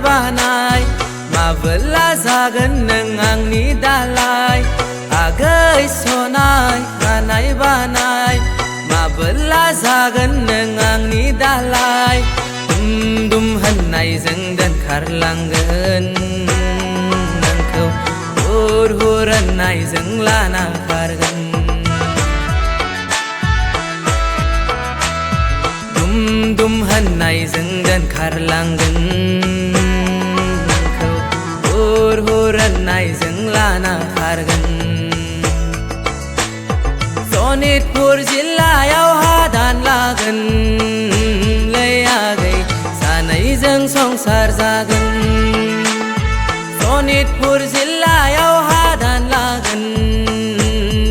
बानाय माबोला जागोन नों आंनि दालाय आगै सनाय खानाय बानाय माबोला जागोन नों आंनि दालाय दुम होननायजों दोनखारलांगोन नोंखौ हुर हुर होननायजों लाना खारगोन दुम होननायजों दोनखारलांगोन नोंखौ हुर हुर होननायजों लाना खारगोन सनितपुर जिल्लायाव हादान लागोन लै आगै सानैजों संसार जागोन सनितपुर जिल्लायाव हादान लागोन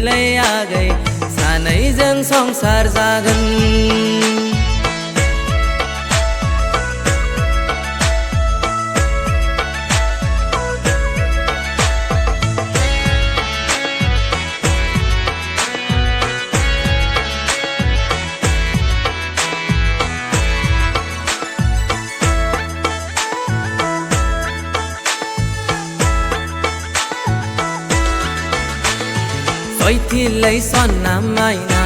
लै आगै सानैजों संसार जागोन सयथिलै सन्ना माइना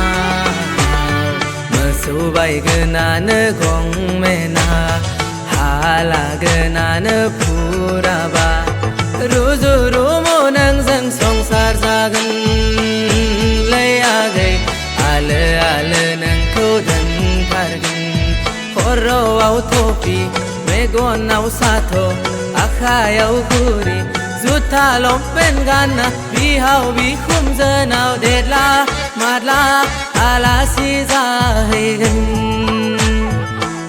मोसौ बायगोनानो गंमेना हालागोनानो फुराबा रुजु रुमु नोंजों संसार जागोन लै आगै आलो आलो नोंखौ दोनखारगोन खर'आव थफि मेगनाव साथ' आखायाव घुरि जुथा लंपेन्ट गानना बिहाव बिखुनजोनाव देरला मादला आलासि जाहैगोन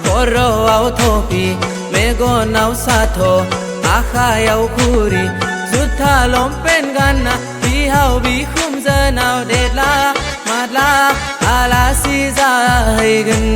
खर'आव थफि मेगनाव साथ' आखायाव घुरि जुथा लंपेन्ट गानना बिहाव बिखुनजोनाव देरला मादला आलासि जाहैगोन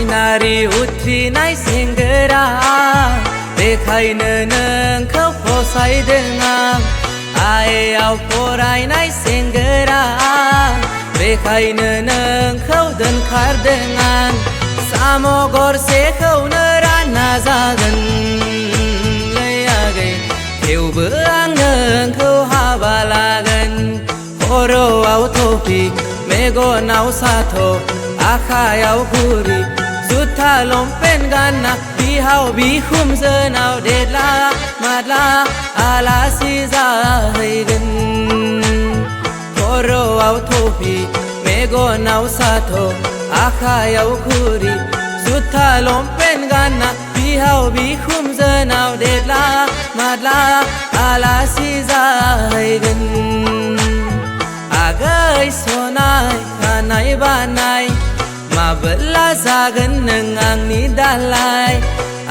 नारी उथ्रिनाय सेंग्रा बेखायनो नोंखौ फसायदों आं आइयाव फरायनाय सेंग्रा बेखायनो नोंखौ दोनखारदों आं साम' गरसेखौनो रानना जागोन लै आगै थेवबो आं नोंखौ हाबा लागोन खर'आव थफि मेगनाव साथ' आखायाव घुरि जुथा लंपेन्ट गानना बिहाव बिखुनजोनाव देरला मादला आलासि जाहैगोन खर'आव थफि मेगनाव साथ' आखायाव घुरि जुथा लंपेन्ट गानना बिहाव बिखुनजोनाव देरला मादला आलासि जाहैगोन आगै सनाय खानाय बानाय माबोला जागोन नों आंनि दालाय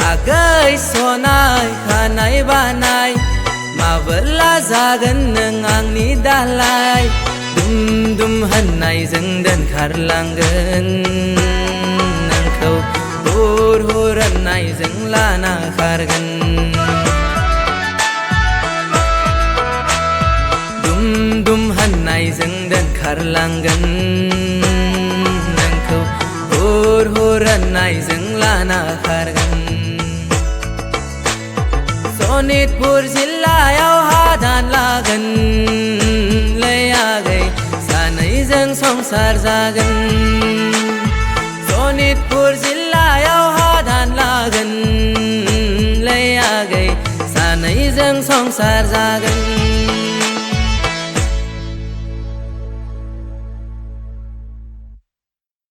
आगै सनाय खानाय बानाय माबोला जागोन नों आंनि दालाय दुम होननायजों दोनखारलांगोन नोंखौ हुर हुर होननायजों लाना खारगोन दुम होननायजों दोनखारलांगोन नोंखौ हुर हुर होननायजों लाना खारगोन सनितपुर जिल्लायाव हादान लागोन लै आगै सानैजों संसार जागोन सनितपुर जिल्लायाव हादान लागोन लै आगै सानैजों संसार जागोन